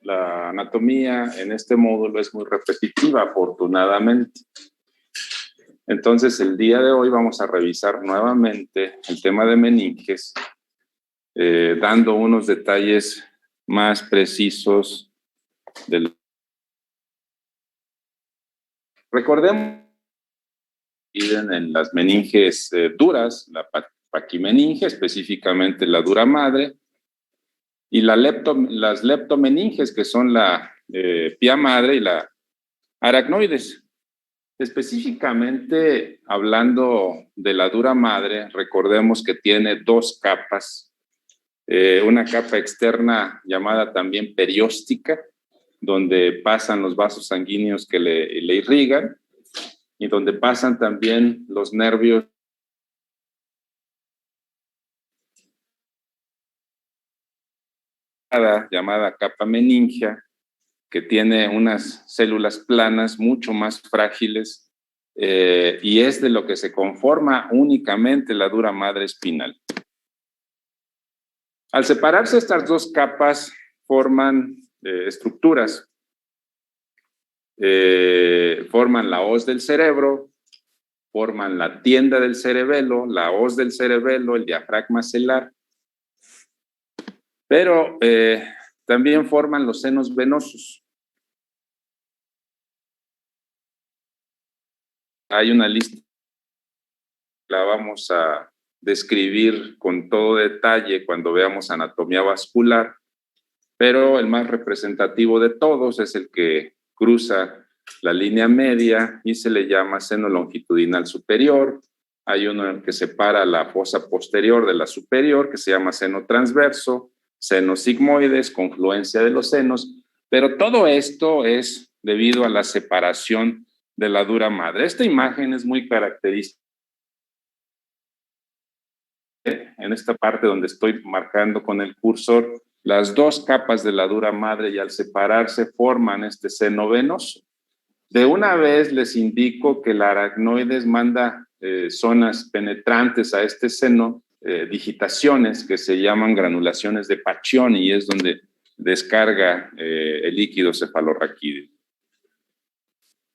La anatomía en este módulo es muy repetitiva, afortunadamente. Entonces, el día de hoy vamos a revisar nuevamente el tema de meninges, dando unos detalles más precisos del... Recordemos en las meninges duras, la paquimeninge, específicamente la dura madre, y las leptomeninges, que son la pía madre y la aracnoides. Específicamente hablando de la dura madre, recordemos que tiene dos capas. Una capa externa llamada también perióstica, donde pasan los vasos sanguíneos que le irrigan y donde pasan también los nervios llamada capa meningea, que tiene unas células planas mucho más frágiles y es de lo que se conforma únicamente la dura madre espinal. Al separarse estas dos capas forman estructuras, forman la hoz del cerebro, forman la tienda del cerebelo, la hoz del cerebelo, el diafragma celar, pero también forman los senos venosos. Hay una lista, la vamos a describir con todo detalle cuando veamos anatomía vascular, pero el más representativo de todos es el que cruza la línea media y se le llama seno longitudinal superior. Hay uno que separa la fosa posterior de la superior, que se llama seno transverso, senos sigmoides, confluencia de los senos, pero todo esto es debido a la separación de la dura madre. Esta imagen es muy característica. En esta parte donde estoy marcando con el cursor, las dos capas de la dura madre y al separarse forman este seno venoso. De una vez les indico que la aracnoides manda zonas penetrantes a este seno, digitaciones que se llaman granulaciones de Pacchioni, y es donde descarga el líquido cefalorraquídeo.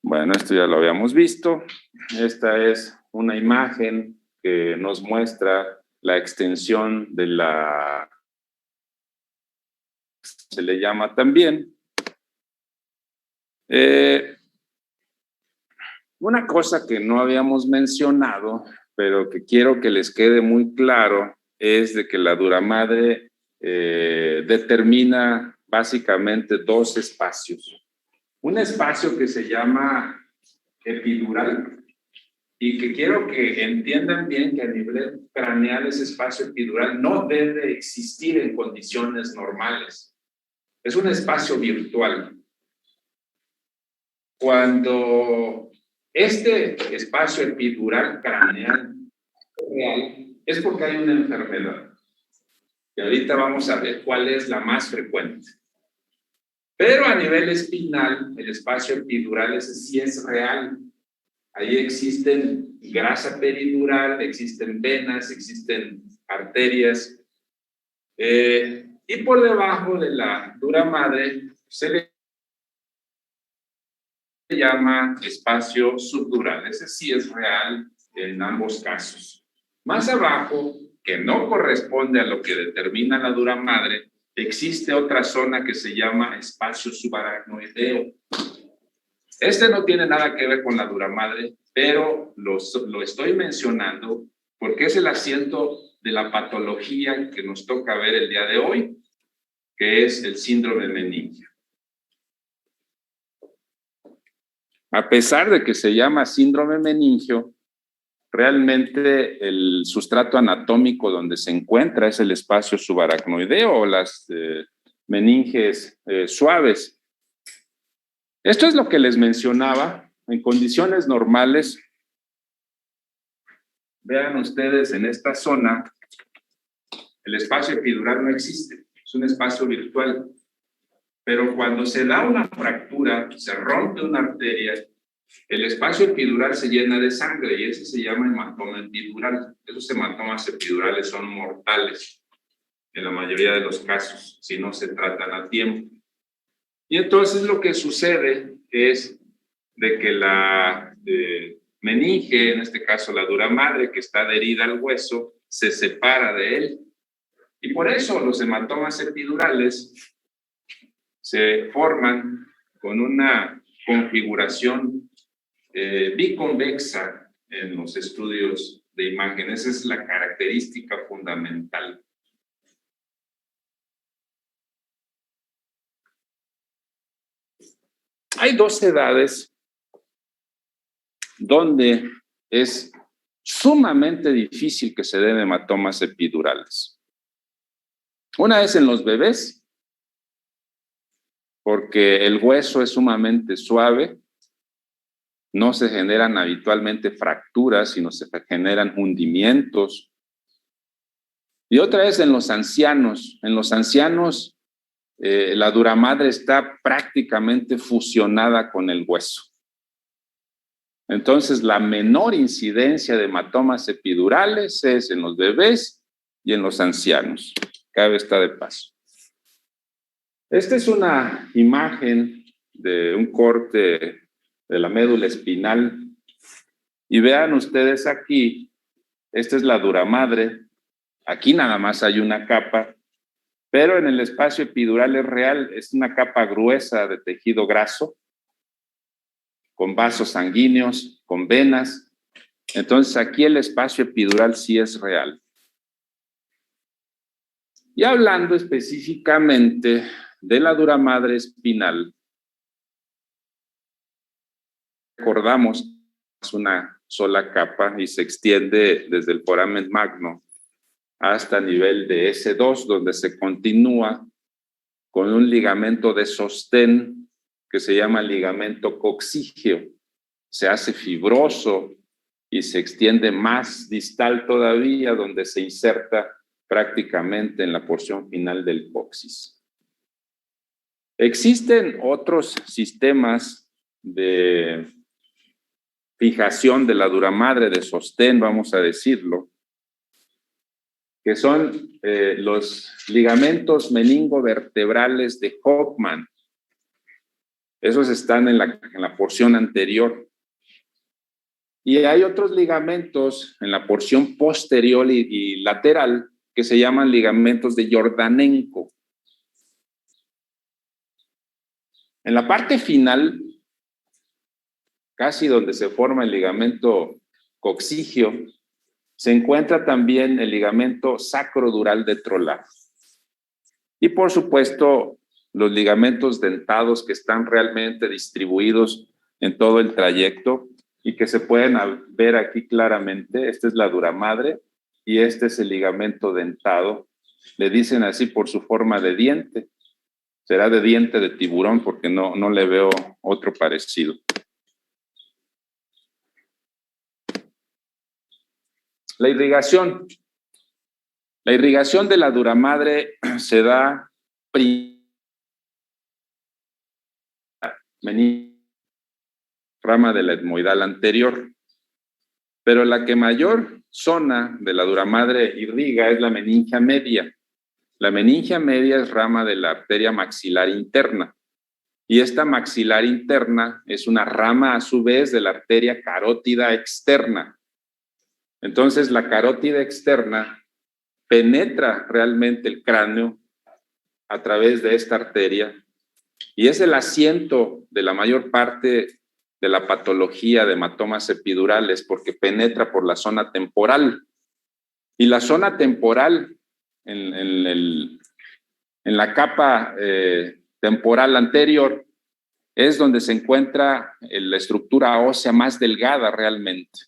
Bueno, esto ya lo habíamos visto. Esta es una imagen que nos muestra la extensión de la... se le llama también. Una cosa que no habíamos mencionado, pero que quiero que les quede muy claro, es de que la dura madre determina básicamente dos espacios. Un espacio que se llama epidural, y que quiero que entiendan bien que a nivel craneal ese espacio epidural no debe existir en condiciones normales. Es un espacio virtual. Cuando este espacio epidural craneal es real, es porque hay una enfermedad. Y ahorita vamos a ver cuál es la más frecuente. Pero a nivel espinal, el espacio epidural ese sí es real. Ahí existen grasa peridural, existen venas, existen arterias. Y por debajo de la dura madre se le llama espacio subdural. Ese sí es real en ambos casos. Más abajo, que no corresponde a lo que determina la dura madre, existe otra zona que se llama espacio subaracnoideo. Este no tiene nada que ver con la dura madre, pero lo estoy mencionando porque es el asiento de la patología que nos toca ver el día de hoy, que es el síndrome meningio. A pesar de que se llama síndrome meningio, realmente el sustrato anatómico donde se encuentra es el espacio subaracnoideo o las meninges suaves. Esto es lo que les mencionaba. En condiciones normales, vean ustedes en esta zona, el espacio epidural no existe, es un espacio virtual. Pero cuando se da una fractura, se rompe una arteria, el espacio epidural se llena de sangre y ese se llama hematoma epidural. Esos hematomas epidurales son mortales. en la mayoría de los casos, si no se tratan a tiempo. Y entonces lo que sucede es de que la meninge, en este caso la dura madre que está adherida al hueso, se separa de él. Y por eso los hematomas epidurales se forman con una configuración biconvexa en los estudios de imagen. Esa es la característica fundamental. Hay dos edades donde es sumamente difícil que se den hematomas epidurales. Una es en los bebés, porque el hueso es sumamente suave, no se generan habitualmente fracturas, sino se generan hundimientos. Y otra es en los ancianos. En los ancianos, la dura madre está prácticamente fusionada con el hueso. Entonces, la menor incidencia de hematomas epidurales es en los bebés y en los ancianos. Cabe está de paso. Esta es una imagen de un corte de la médula espinal. Y vean ustedes aquí, esta es la dura madre. Aquí nada más hay una capa, pero en el espacio epidural es real, es una capa gruesa de tejido graso, con vasos sanguíneos, con venas. Entonces aquí el espacio epidural sí es real. Y hablando específicamente de la dura madre espinal, recordamos es una sola capa y se extiende desde el foramen magno hasta nivel de S2, donde se continúa con un ligamento de sostén que se llama ligamento coxígeo. Se hace fibroso y se extiende más distal todavía, donde se inserta prácticamente en la porción final del coxis. Existen otros sistemas de fijación de la dura madre, de sostén, vamos a decirlo, que son los ligamentos meningovertebrales de Hoffman. Esos están en la porción anterior. Y hay otros ligamentos en la porción posterior y lateral que se llaman ligamentos de Jordanenko. En la parte final, casi donde se forma el ligamento coxígeo, se encuentra también el ligamento sacrodural de Trolar. Y por supuesto, los ligamentos dentados que están realmente distribuidos en todo el trayecto y que se pueden ver aquí claramente. Esta es la dura madre y este es el ligamento dentado. Le dicen así por su forma de diente. Será de diente de tiburón porque no le veo otro parecido. La irrigación. La irrigación de la dura madre se da rama de la etmoidal anterior, pero la que mayor zona de la dura madre irriga es la meningia media. La meningia media es rama de la arteria maxilar interna y esta maxilar interna es una rama a su vez de la arteria carótida externa. Entonces la carótida externa penetra realmente el cráneo a través de esta arteria y es el asiento de la mayor parte de la patología de hematomas epidurales porque penetra por la zona temporal. Y la zona temporal en la capa temporal anterior es donde se encuentra la estructura ósea más delgada realmente,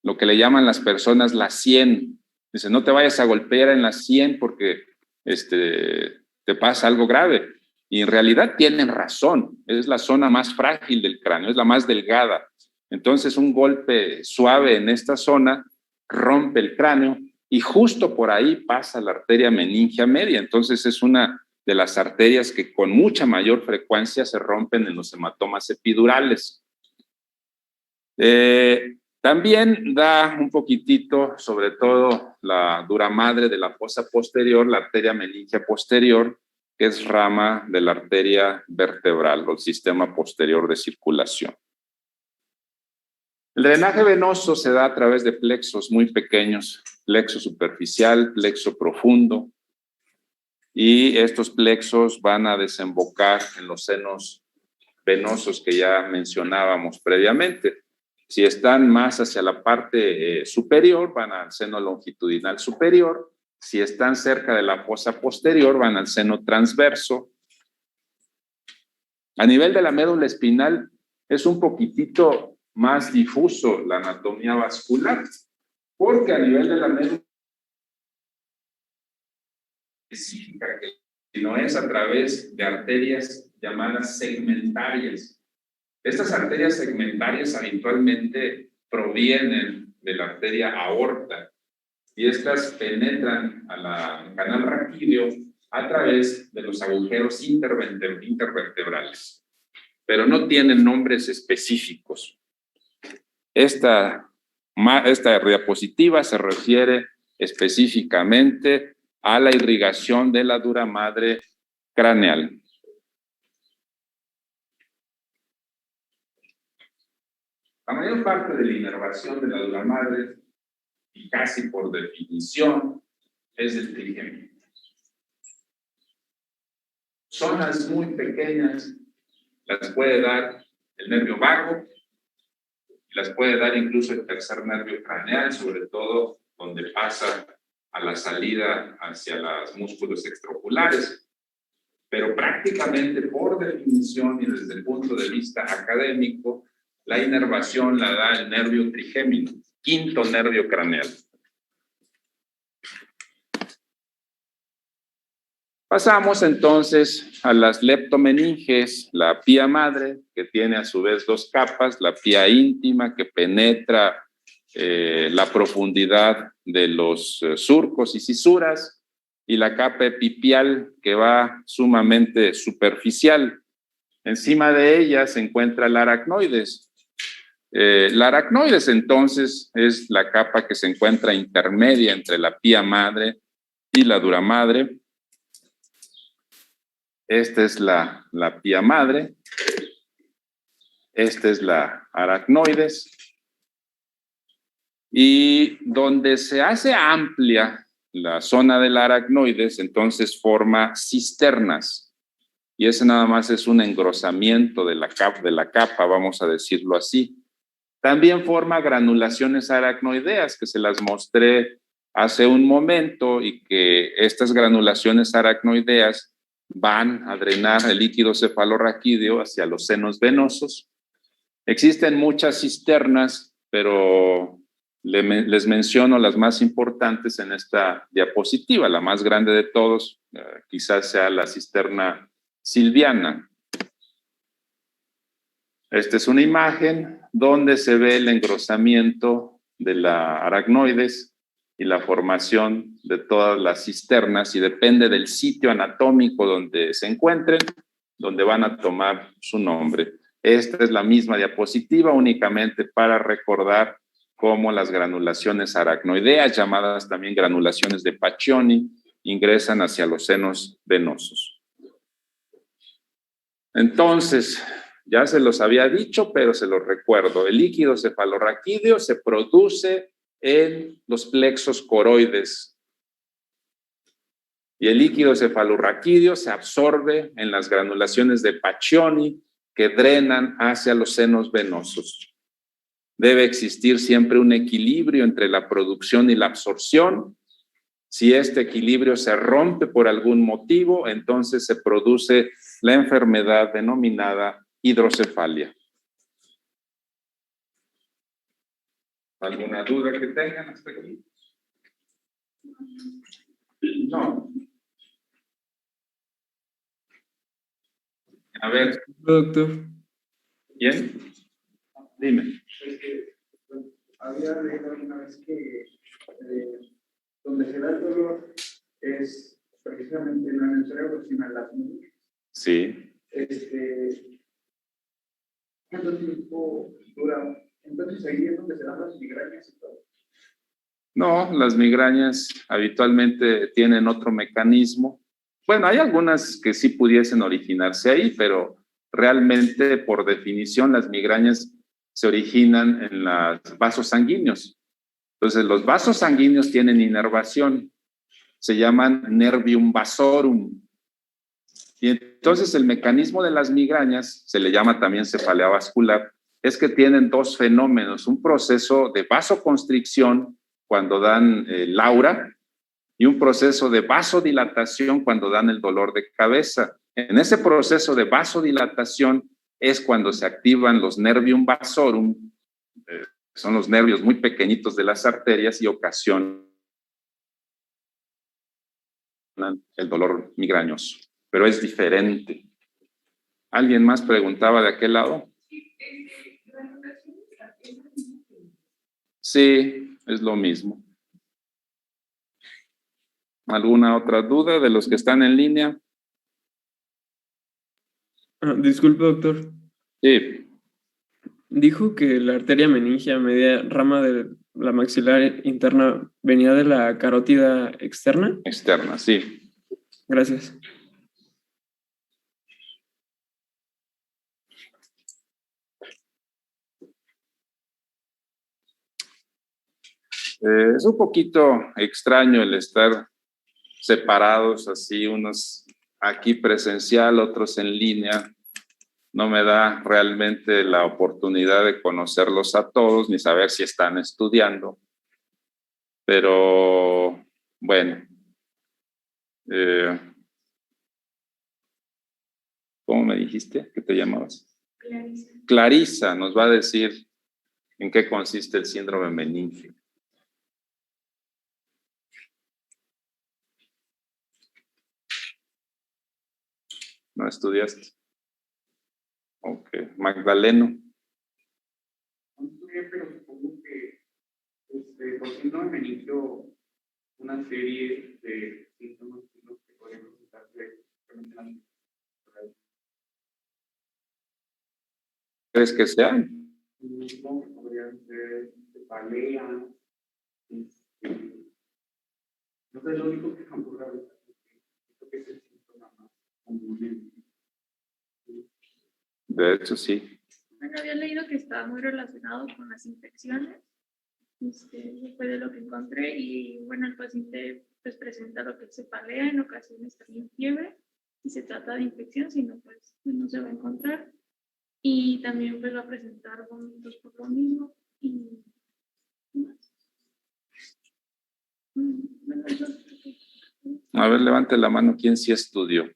lo que le llaman las personas la sien. Dice, no te vayas a golpear en la sien porque te pasa algo grave. Y en realidad tienen razón, es la zona más frágil del cráneo, es la más delgada. Entonces un golpe suave en esta zona rompe el cráneo y justo por ahí pasa la arteria meningia media. Entonces es una de las arterias que con mucha mayor frecuencia se rompen en los hematomas epidurales. También da un poquitito, sobre todo la dura madre de la fosa posterior, la arteria meningia posterior, que es rama de la arteria vertebral o el sistema posterior de circulación. El drenaje venoso se da a través de plexos muy pequeños, plexo superficial, plexo profundo, y estos plexos van a desembocar en los senos venosos que ya mencionábamos previamente. Si están más hacia la parte superior, van al seno longitudinal superior. Si están cerca de la fosa posterior, van al seno transverso. A nivel de la médula espinal, es un poquitito más difuso la anatomía vascular, porque a nivel de la médula específica, que no es a través de arterias llamadas segmentarias. Estas arterias segmentarias habitualmente provienen de la arteria aorta y estas penetran al canal raquídeo a través de los agujeros intervertebrales, pero no tienen nombres específicos. Esta diapositiva se refiere específicamente a la irrigación de la dura madre craneal. La mayor parte de la inervación de la dura madre, y casi por definición, es del trigémino. Zonas muy pequeñas las puede dar el nervio vago, las puede dar incluso el tercer nervio craneal, sobre todo donde pasa a la salida hacia los músculos extraoculares. Pero prácticamente por definición y desde el punto de vista académico, la inervación la da el nervio trigémino, quinto nervio craneal. Pasamos entonces a las leptomeninges, la pía madre, que tiene a su vez dos capas, la pía íntima, que penetra la profundidad de los surcos y cisuras, y la capa epipial, que va sumamente superficial. Encima de ella se encuentra el aracnoides. La aracnoides, entonces, es la capa que se encuentra intermedia entre la pía madre y la dura madre. Esta es la pía madre. Esta es la aracnoides. Y donde se hace amplia la zona del aracnoides, entonces forma cisternas. Y ese nada más es un engrosamiento de la capa, vamos a decirlo así. También forma granulaciones aracnoideas, que se las mostré hace un momento, y que estas granulaciones aracnoideas van a drenar el líquido cefalorraquídeo hacia los senos venosos. Existen muchas cisternas, pero les menciono las más importantes en esta diapositiva. La más grande de todos quizás sea la cisterna silviana. Esta es una imagen donde se ve el engrosamiento de la aracnoides y la formación de todas las cisternas, y depende del sitio anatómico donde se encuentren, donde van a tomar su nombre. Esta es la misma diapositiva, únicamente para recordar cómo las granulaciones aracnoideas, llamadas también granulaciones de Paccioni, ingresan hacia los senos venosos. Entonces, ya se los había dicho, pero se los recuerdo. El líquido cefalorraquídeo se produce en los plexos coroides. Y el líquido cefalorraquídeo se absorbe en las granulaciones de Paccioni que drenan hacia los senos venosos. Debe existir siempre un equilibrio entre la producción y la absorción. Si este equilibrio se rompe por algún motivo, entonces se produce la enfermedad denominada hidrocefalia. ¿Alguna duda que tengan hasta aquí? No. A ver. Doctor. ¿Bien? Dime. Había leído alguna vez que donde se da el dolor es precisamente no en el cerebro, sino en las manos. Sí. ¿Cuánto tiempo dura Entonces ahí es donde se dan las migrañas y todo. No, las migrañas habitualmente tienen otro mecanismo. Bueno, hay algunas que sí pudiesen originarse ahí, pero realmente, por definición, las migrañas se originan en los vasos sanguíneos. Entonces, los vasos sanguíneos tienen inervación, se llaman nervium vasorum. Y entonces el mecanismo de las migrañas, se le llama también cefalea vascular, es que tienen dos fenómenos, un proceso de vasoconstricción cuando dan el aura y un proceso de vasodilatación cuando dan el dolor de cabeza. En ese proceso de vasodilatación es cuando se activan los nervium vasorum, son los nervios muy pequeñitos de las arterias y ocasionan el dolor migrañoso, pero es diferente. ¿Alguien más preguntaba de aquel lado? Sí, es lo mismo. ¿Alguna otra duda de los que están en línea? Disculpe, doctor. Sí. Dijo que la arteria meningia media rama de la maxilar interna venía de la carótida externa. Externa, sí. Gracias. Es un poquito extraño el estar separados así, unos aquí presencial, otros en línea. No me da realmente la oportunidad de conocerlos a todos ni saber si están estudiando. Pero bueno, ¿cómo me dijiste que te llamabas? Clarisa. Clarisa nos va a decir en qué consiste el síndrome meningio. ¿No estudiaste? Ok. Magdaleno. No estudié, pero supongo que por síndrome meningio, una serie de síntomas que podrían presentarse. ¿Crees que sean? Mismo que podrían ser cefalea, no sé, lo único que me ocurre ahorita, creo que es el síntoma más común. De hecho, sí. Bueno, había leído que estaba muy relacionado con las infecciones. Fue de lo que encontré y bueno, el paciente pues presenta lo que es cefalea, en ocasiones también fiebre, si se trata de infección, si no, pues no se va a encontrar. Y también pues va a presentar vómitos por lo mismo y más. Bueno, eso es lo que... A ver, levante la mano, ¿quién sí estudió?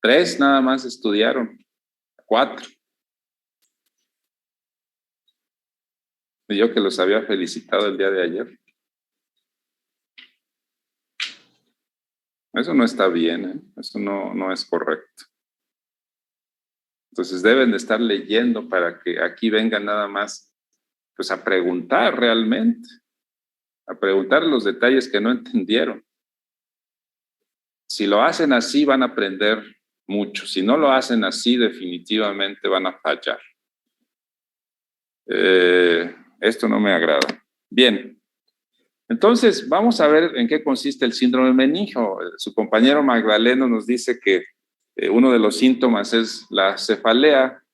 3 nada más estudiaron, 4. Y yo que los había felicitado el día de ayer. Eso no está bien, ¿eh? Eso no es correcto. Entonces deben de estar leyendo para que aquí vengan nada más pues a preguntar realmente, a preguntar los detalles que no entendieron. Si lo hacen así van a aprender mucho, si no lo hacen así definitivamente van a fallar. Esto no me agrada. Bien, entonces vamos a ver en qué consiste el síndrome meningio. Su compañero Magdaleno nos dice que uno de los síntomas es la cefalea.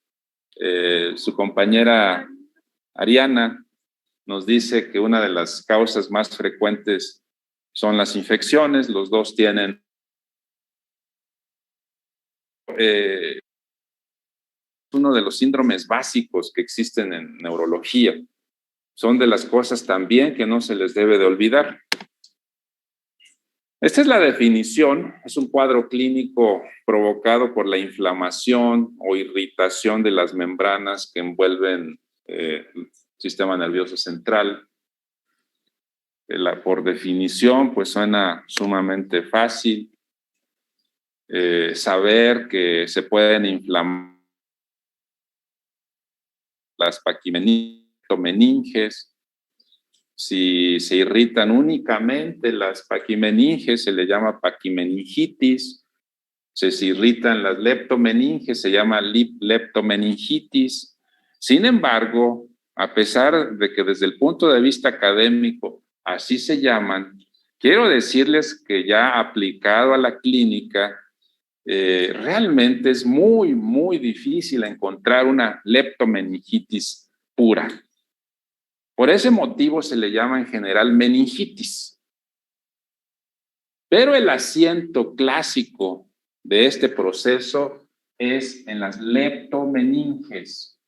Su compañera Ariana nos dice que una de las causas más frecuentes son las infecciones. Los dos tienen uno de los síndromes básicos que existen en neurología. Son de las cosas también que no se les debe de olvidar. Esta es la definición, es un cuadro clínico provocado por la inflamación o irritación de las membranas que envuelven el sistema nervioso central. Por definición, pues suena sumamente fácil saber que se pueden inflamar las paquimeninges. Si se irritan únicamente las paquimeninges, se le llama paquimeningitis. se irritan las leptomeninges, se llama leptomeningitis. Sin embargo, a pesar de que desde el punto de vista académico así se llaman, quiero decirles que ya aplicado a la clínica, realmente es muy, muy difícil encontrar una leptomeningitis pura. Por ese motivo se le llama en general meningitis. Pero el asiento clásico de este proceso es en las leptomeninges.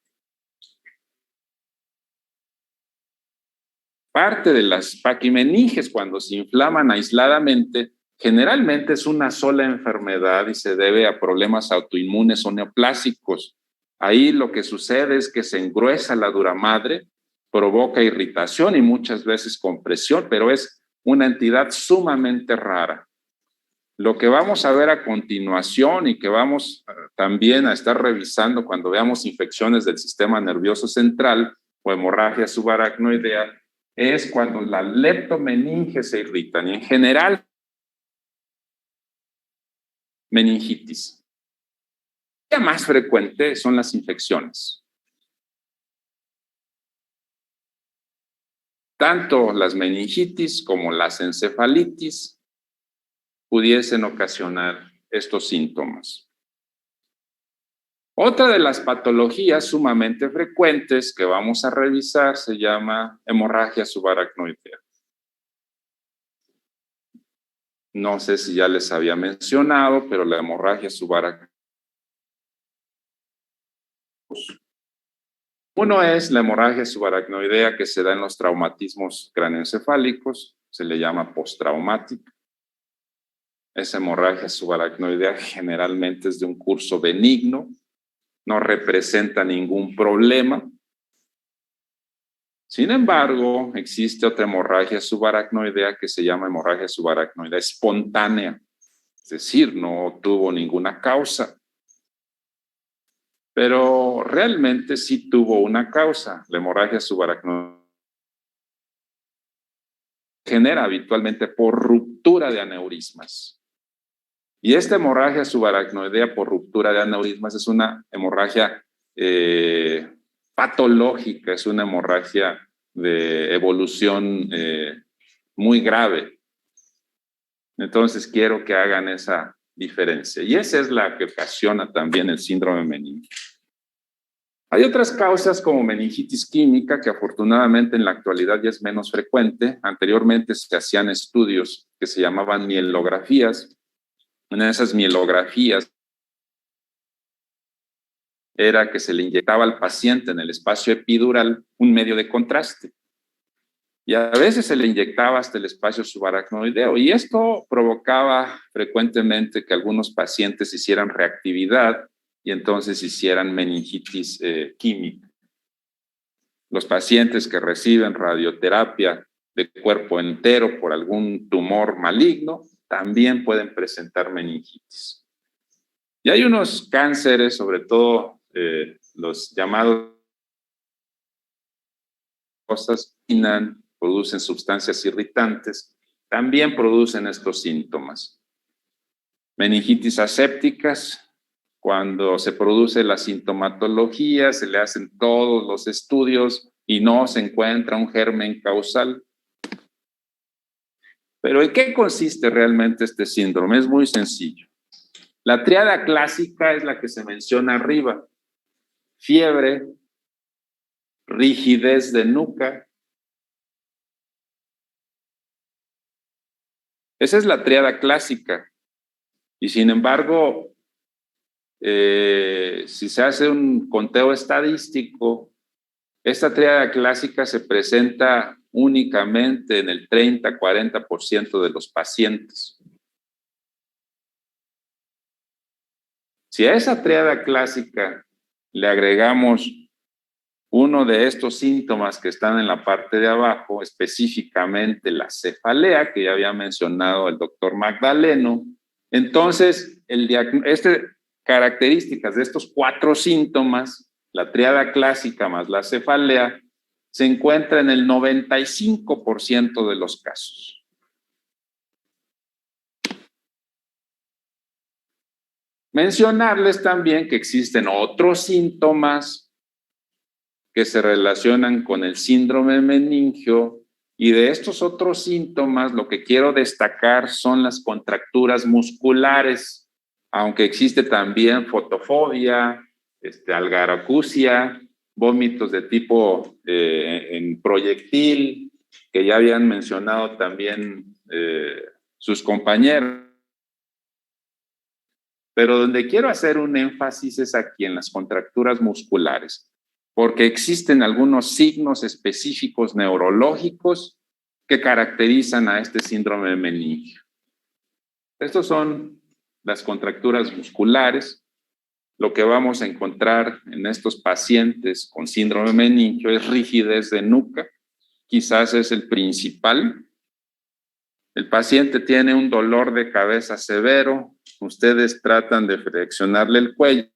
Parte de las paquimeninges, cuando se inflaman aisladamente, generalmente es una sola enfermedad y se debe a problemas autoinmunes o neoplásicos. Ahí lo que sucede es que se engruesa la dura madre, provoca irritación y muchas veces compresión, pero es una entidad sumamente rara. Lo que vamos a ver a continuación y que vamos también a estar revisando cuando veamos infecciones del sistema nervioso central o hemorragia subaracnoidea es cuando las leptomeninges se irritan y en general meningitis. La más frecuente son las infecciones. Tanto las meningitis como las encefalitis pudiesen ocasionar estos síntomas. Otra de las patologías sumamente frecuentes que vamos a revisar se llama hemorragia subaracnoidea. No sé si ya les había mencionado, pero la hemorragia subaracnoidea. Uno es la hemorragia subaracnoidea que se da en los traumatismos craneoencefálicos, se le llama postraumática. Esa hemorragia subaracnoidea generalmente es de un curso benigno, no representa ningún problema. Sin embargo, existe otra hemorragia subaracnoidea que se llama hemorragia subaracnoidea espontánea, es decir, no tuvo ninguna causa. Pero realmente sí tuvo una causa. La hemorragia subaracnoidea genera habitualmente por ruptura de aneurismas. Y esta hemorragia subaracnoidea por ruptura de aneurismas es una hemorragia patológica, es una hemorragia de evolución muy grave. Entonces quiero que hagan esa diferencia. Y esa es la que ocasiona también el síndrome meningio. Hay otras causas como meningitis química que afortunadamente en la actualidad ya es menos frecuente. Anteriormente se hacían estudios que se llamaban mielografías. En esas mielografías era que se le inyectaba al paciente en el espacio epidural un medio de contraste. Y a veces se le inyectaba hasta el espacio subaracnoideo. Y esto provocaba frecuentemente que algunos pacientes hicieran reactividad y entonces hicieran meningitis química. Los pacientes que reciben radioterapia de cuerpo entero por algún tumor maligno también pueden presentar meningitis. Y hay unos cánceres, sobre todo los llamados producen sustancias irritantes, también producen estos síntomas. Meningitis asépticas, cuando se produce la sintomatología, se le hacen todos los estudios y no se encuentra un germen causal. Pero ¿en qué consiste realmente este síndrome? Es muy sencillo. La tríada clásica es la que se menciona arriba. Fiebre, rigidez de nuca. Esa es la tríada clásica. Y sin embargo, si se hace un conteo estadístico, esta tríada clásica se presenta únicamente en el 30-40% de los pacientes. Si a esa tríada clásica le agregamos uno de estos síntomas que están en la parte de abajo, específicamente la cefalea, que ya había mencionado el doctor Magdaleno, entonces características de estos 4 síntomas, la tríada clásica más la cefalea, se encuentra en el 95% de los casos. Mencionarles también que existen otros síntomas que se relacionan con el síndrome meningio, y de estos otros síntomas lo que quiero destacar son las contracturas musculares, aunque existe también fotofobia, algaracusia, vómitos de tipo en proyectil, que ya habían mencionado también sus compañeros. Pero donde quiero hacer un énfasis es aquí en las contracturas musculares, porque existen algunos signos específicos neurológicos que caracterizan a este síndrome meningio. Estos son las contracturas musculares. Lo que vamos a encontrar en estos pacientes con síndrome meningio es rigidez de nuca, quizás es el principal. El paciente tiene un dolor de cabeza severo, ustedes tratan de flexionarle el cuello,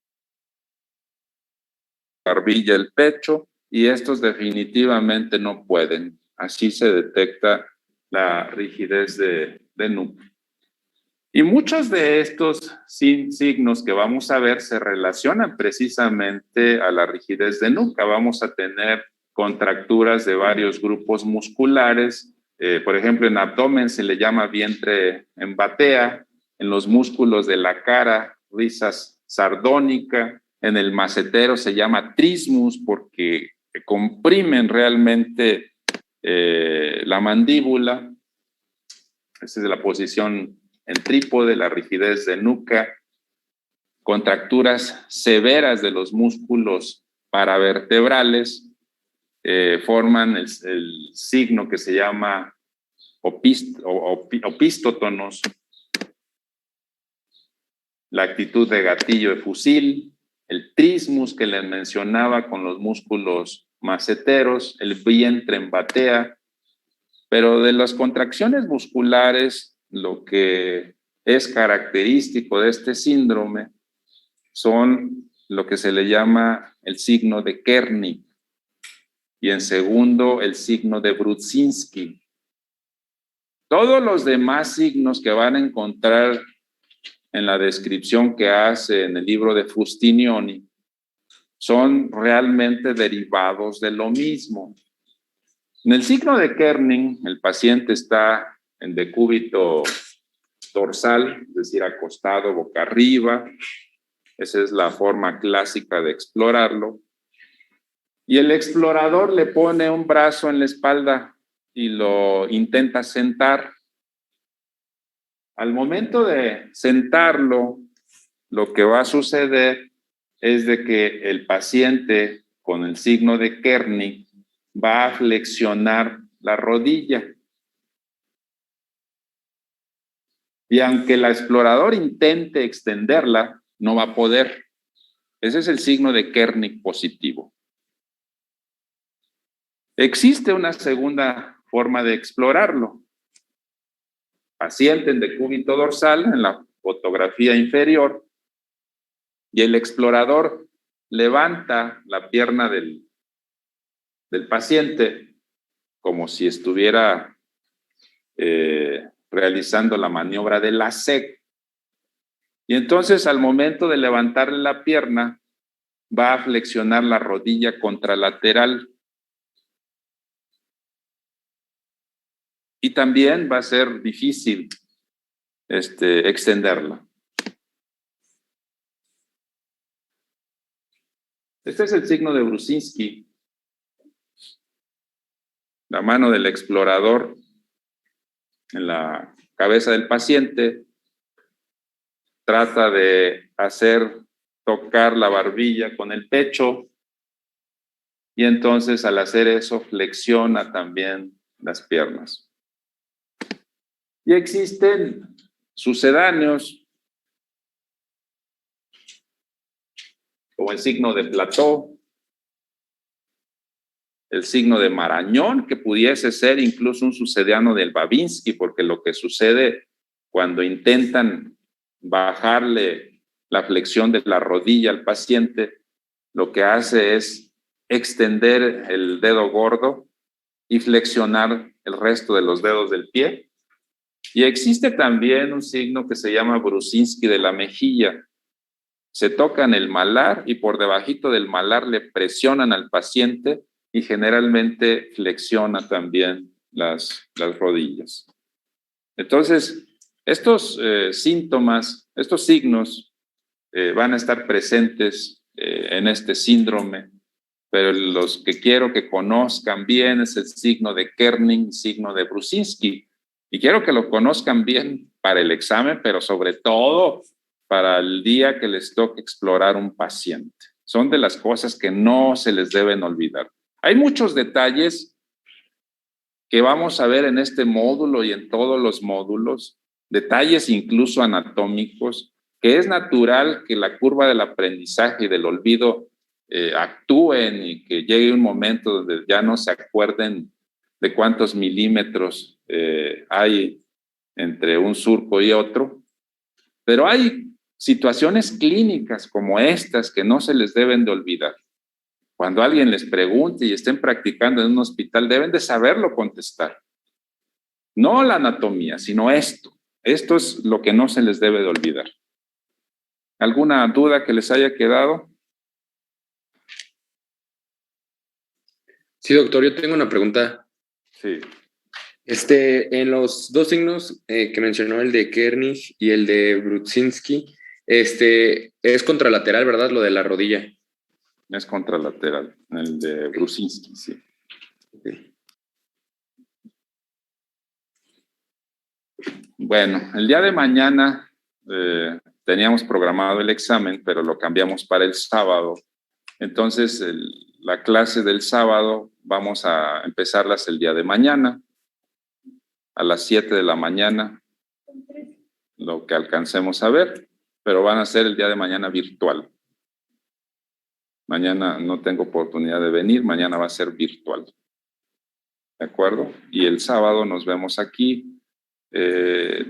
la barbilla, el pecho, y estos definitivamente no pueden. Así se detecta la rigidez de nuca. Y muchos de estos signos que vamos a ver se relacionan precisamente a la rigidez de nuca. Vamos a tener contracturas de varios grupos musculares. Por ejemplo, en abdomen se le llama vientre en batea, en los músculos de la cara, risas sardónica, en el macetero se llama trismus porque comprimen realmente la mandíbula. Esa es la posición en trípode, la rigidez de nuca, contracturas severas de los músculos paravertebrales, forman el signo que se llama opístotonos, la actitud de gatillo de fusil, el trismus que les mencionaba con los músculos maceteros, el vientre en batea, pero de las contracciones musculares, lo que es característico de este síndrome son lo que se le llama el signo de Kernig y en segundo el signo de Brudzinski. Todos los demás signos que van a encontrar en la descripción que hace en el libro de Fustinioni son realmente derivados de lo mismo. En el signo de Kernig, el paciente está en decúbito dorsal, es decir, acostado boca arriba. Esa es la forma clásica de explorarlo. Y el explorador le pone un brazo en la espalda y lo intenta sentar. Al momento de sentarlo, lo que va a suceder es de que el paciente con el signo de Kernig va a flexionar la rodilla. Y aunque el explorador intente extenderla, no va a poder. Ese es el signo de Kernig positivo. Existe una segunda forma de explorarlo. Paciente en decúbito dorsal, en la fotografía inferior, y el explorador levanta la pierna del paciente como si estuviera realizando la maniobra de la SEC. Y entonces al momento de levantarle la pierna, va a flexionar la rodilla contralateral. Y también va a ser difícil extenderla. Este es el signo de Brudzinski. La mano del explorador en la cabeza del paciente trata de hacer tocar la barbilla con el pecho y entonces al hacer eso flexiona también las piernas. Y existen sucedáneos como el signo de Plateau, el signo de Marañón, que pudiese ser incluso un sucedáneo del Babinski, porque lo que sucede cuando intentan bajarle la flexión de la rodilla al paciente, lo que hace es extender el dedo gordo y flexionar el resto de los dedos del pie. Y existe también un signo que se llama Brudzinski de la mejilla, se tocan el malar y por debajito del malar le presionan al paciente y generalmente flexiona también las rodillas. Entonces, estos síntomas, estos signos van a estar presentes en este síndrome, pero los que quiero que conozcan bien es el signo de Kerning, signo de Brusinski, y quiero que lo conozcan bien para el examen, pero sobre todo para el día que les toque explorar un paciente. Son de las cosas que no se les deben olvidar. Hay muchos detalles que vamos a ver en este módulo y en todos los módulos, detalles incluso anatómicos, que es natural que la curva del aprendizaje y del olvido actúen y que llegue un momento donde ya no se acuerden de cuántos milímetros hay entre un surco y otro, pero hay situaciones clínicas como estas que no se les deben de olvidar. Cuando alguien les pregunte y estén practicando en un hospital, deben de saberlo contestar. No la anatomía, sino esto. Esto es lo que no se les debe de olvidar. ¿Alguna duda que les haya quedado? Sí, doctor, yo tengo una pregunta. Sí. En los dos signos que mencionó, el de Kernig y el de Brusinski, es contralateral, ¿verdad? Lo de la rodilla. Es contralateral, el de Brusinski, sí. Okay. Bueno, el día de mañana teníamos programado el examen, pero lo cambiamos para el sábado. Entonces, la clase del sábado vamos a empezarlas el día de mañana, a las 7 de la mañana, lo que alcancemos a ver, pero van a ser el día de mañana virtual. Mañana no tengo oportunidad de venir, mañana va a ser virtual. ¿De acuerdo? Y el sábado nos vemos aquí.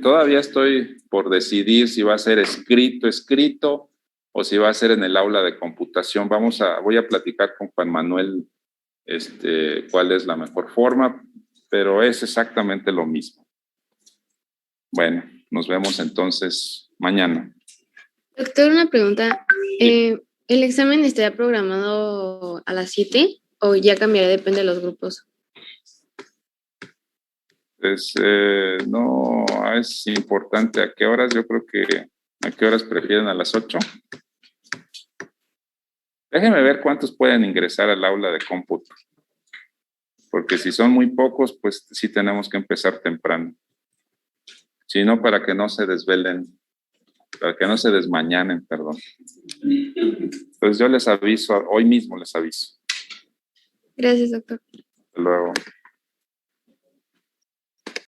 Todavía estoy por decidir si va a ser escrito, o si va a ser en el aula de computación. Voy a platicar con Juan Manuel cuál es la mejor forma, pero es exactamente lo mismo. Bueno, nos vemos entonces mañana. Doctor, una pregunta. ¿El examen estaría programado a las 7 o ya cambiará? Depende de los grupos. Pues no es importante a qué horas. Yo creo que a qué horas prefieren, a las 8. Déjenme ver cuántos pueden ingresar al aula de cómputo. Porque si son muy pocos, pues sí tenemos que empezar temprano. Si no, para que no se desvelen, para que no se desmañanen, perdón. Entonces yo les aviso, hoy mismo les aviso. Gracias, doctor. Hasta luego.